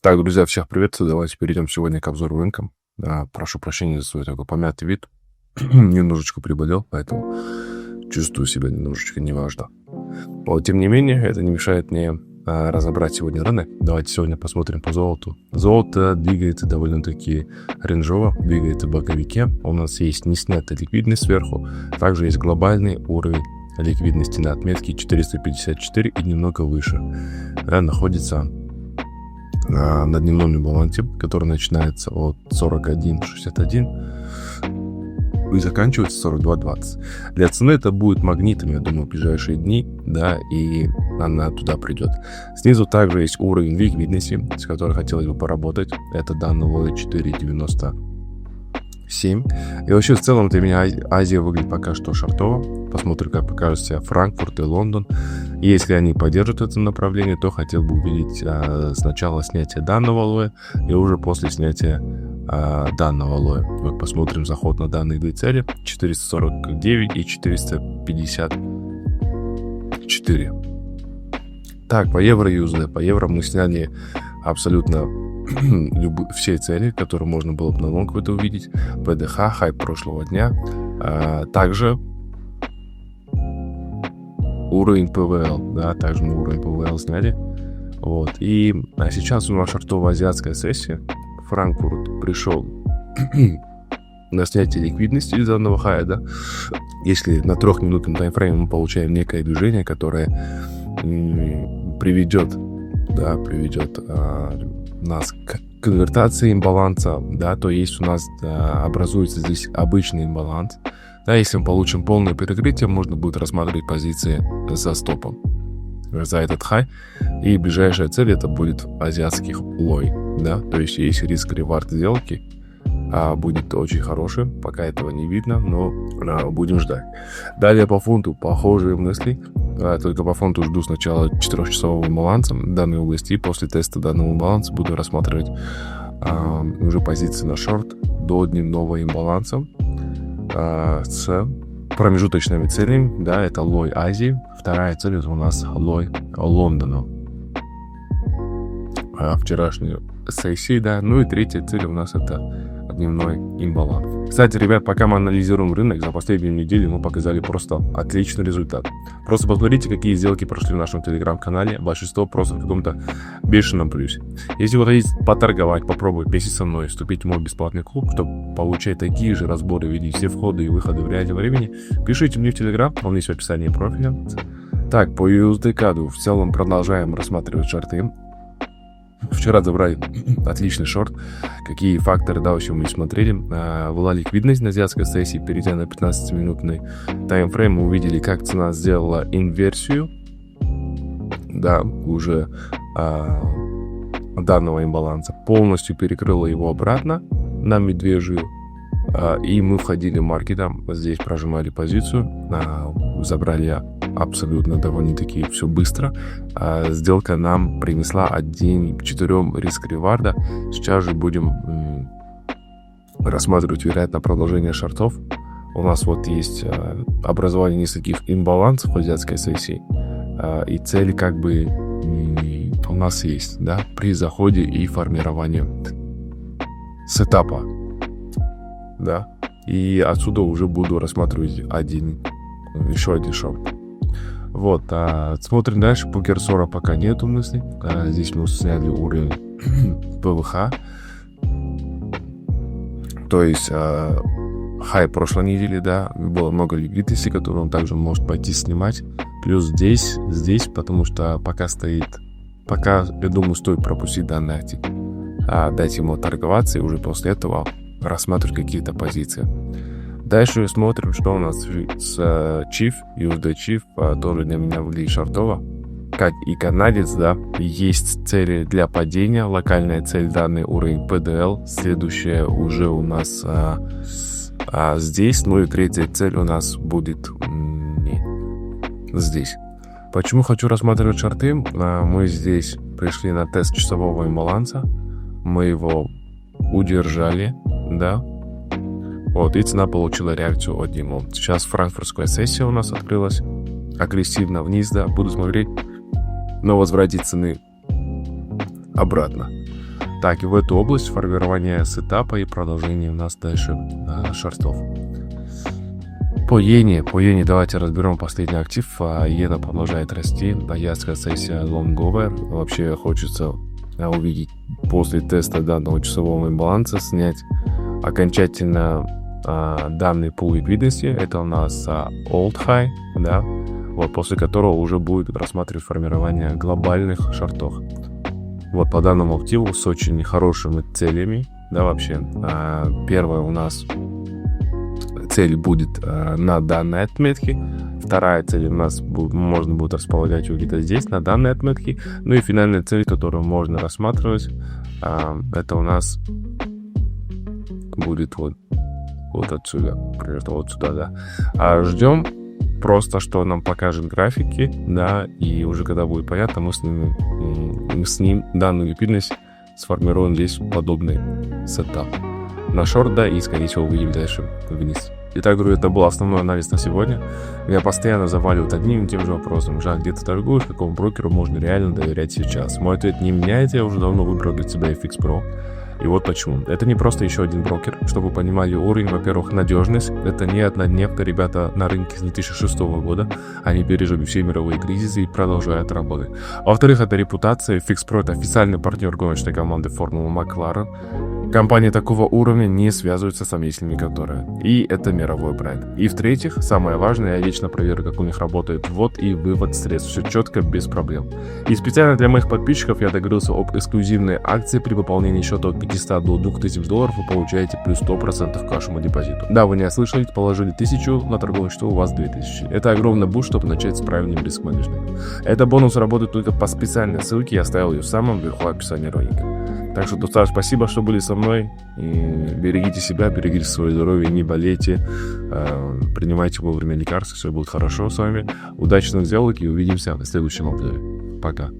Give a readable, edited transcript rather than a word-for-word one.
Так, друзья, всех приветствую. Давайте перейдем сегодня к обзору рынка. Прошу прощения за свой такой помятый вид. Немножечко приболел, поэтому чувствую себя немножечко неважно. Но, тем не менее, это не мешает мне разобрать сегодня рынок. Давайте сегодня посмотрим по золоту. Золото двигается довольно-таки рейнджово, двигается в боковике. У нас есть неснятая ликвидность сверху. Также есть глобальный уровень ликвидности на отметке 454 и немного выше. Находится на дневном балансе, который начинается от 41.61 и заканчивается 42.20. Для цены это будет магнитом, я думаю, в ближайшие дни, да, и она туда придет. Снизу также есть уровень ликвидности, с которой хотелось бы поработать. Это данный лой 4.97. И вообще в целом для меня Азия выглядит пока что шортово. Посмотрим, как покажут себя Франкфурт и Лондон. И если они поддержат это направление, то хотел бы увидеть сначала снятие данного лоя и уже после снятия данного лоя. Вот посмотрим заход на данные две цели: 449 и 454. Так, по евро USD. По евро мы сняли абсолютно все цели, которые можно было бы на лонг это увидеть. ПДХ, хайп прошлого дня. Также уровень ПВЛ, да, также мы уровень ПВЛ сняли. Вот. И сейчас у нас шортово-азиатская сессия. Франкфурт пришел на снятие ликвидности из данного хая, да. Если на 3-минутном таймфрейме мы получаем некое движение, которое приведет нас к конвертации имбаланса, да, то есть у нас образуется здесь обычный имбаланс. Да, если мы получим полное перекрытие, можно будет рассматривать позиции за стопом за этот хай. И ближайшая цель это будет азиатских лой, да, то есть риск ревард сделки будет очень хороший, пока этого не видно, но будем ждать. Далее по фунту похожие мысли, только по фунту жду сначала 4-часового баланса данной области, и после теста данного баланса буду рассматривать уже позиции на шорт до дневного имбаланса с промежуточными целями, да, это лой Азии, вторая цель это у нас лой Лондона вчерашней сессии, да, ну и третья цель у нас это дневной имбаланс. Кстати, ребят, пока мы анализируем рынок, за последнюю неделю мы показали просто отличный результат. Просто посмотрите, какие сделки прошли в нашем телеграм-канале. Большинство просто в каком-то бешеном плюсе. Если вы хотите поторговать, попробовать вместе со мной вступить в мой бесплатный клуб, чтобы получать такие же разборы, видеть все входы и выходы в реальном времени, пишите мне в телеграм, он есть в описании профиля. Так, по USD-каду в целом продолжаем рассматривать шорты. Вчера забрали отличный шорт. Какие факторы, да, вообще мы смотрели. Была ликвидность на азиатской сессии, перейдя на 15-минутный таймфрейм, мы увидели, как цена сделала инверсию, да, уже данного имбаланса, полностью перекрыла его обратно на медвежью, и мы входили маркетом, здесь прожимали позицию, забрали абсолютно довольно-таки все быстро. Сделка нам принесла 1,4 риск реварда. Сейчас же будем рассматривать, вероятно, продолжение шортов. У нас вот есть образование нескольких имбалансов в азиатской сессии, и цели как бы у нас есть, да, при заходе и формировании сетапа, да, и отсюда уже буду рассматривать еще один шорт. Вот, смотрим дальше. По Керсора пока нету мыслей. Здесь мы сняли уровень ПВХ. То есть хай прошлой недели, да, было много ликвидности, которую он также может пойти снимать. Плюс здесь, потому что пока, я думаю, стоит пропустить данный актив, дать ему торговаться и уже после этого рассматривать какие-то позиции. Дальше смотрим, что у нас с Chief, USD Chief, тоже для меня выглядит шортово. Как и канадец, да, есть цели для падения, локальная цель данный уровень PDL, следующая уже у нас здесь, ну и третья цель у нас будет здесь. Почему хочу рассматривать шорты? Мы здесь пришли на тест часового имбаланса, мы его удержали, да. Вот, и цена получила реакцию от Диму. Сейчас франкфуртская сессия у нас открылась агрессивно вниз, да, буду смотреть на возврате цены обратно. так и в эту область формирования сетапа и продолжения у нас дальше шортов. По иене давайте разберем последний актив. Иена продолжает расти, боярская сессия лонговая. Вообще хочется увидеть после теста данного часового имбаланса, снять окончательно данный пул ликвидности. Это у нас old high, да, вот после которого уже будет рассматривать формирование глобальных шортов. Вот по данному активу с очень хорошими целями, да, вообще. Первая у нас цель будет на данной отметке. Вторая цель у нас можно будет располагать ее где-то здесь, на данной отметке. Ну и финальная цель, которую можно рассматривать, это у нас будет вот отсюда, примерно вот сюда, да. Ждем просто, что нам покажет графики, да, и уже когда будет понятно, мы с ним данную ликвидность сформируем здесь подобный сетап на шорт, да, и скорее всего увидим дальше вниз. Итак, говорю, это был основной анализ на сегодня. Меня постоянно заваливают одним и тем же вопросом. Жан, где ты торгуешь, какому брокеру можно реально доверять сейчас? Мой ответ не меняется, я уже давно выбрал для себя FX Pro. И вот почему. Это не просто еще один брокер. Чтобы вы понимали уровень, во-первых, надежность. Это не однодневка, ребята на рынке с 2006 года. Они пережили все мировые кризисы и продолжают работать. Во-вторых, это репутация. FX Pro — это официальный партнер гоночной команды Формулы Макларен. Компании такого уровня не связываются с сомнительными которые. И это мировой бренд. И в-третьих, самое важное, я лично проверю, как у них работает ввод и вывод средств. Все четко, без проблем. И специально для моих подписчиков я договорился об эксклюзивной акции. При выполнении счета от 500 до 2000 долларов вы получаете плюс 100% к вашему депозиту. Да, вы не ослышались, положили 1000 на торговое счету, у вас 2000. Это огромный буст, чтобы начать с правильным риск-менеджментом. Это бонус работает только по специальной ссылке, я оставил ее в самом верху описания ролика. Так что, друзья, спасибо, что были со мной. И берегите себя, берегите свое здоровье, не болейте. Принимайте вовремя лекарства, все будет хорошо с вами. Удачных сделок и увидимся в следующем обзоре. Пока.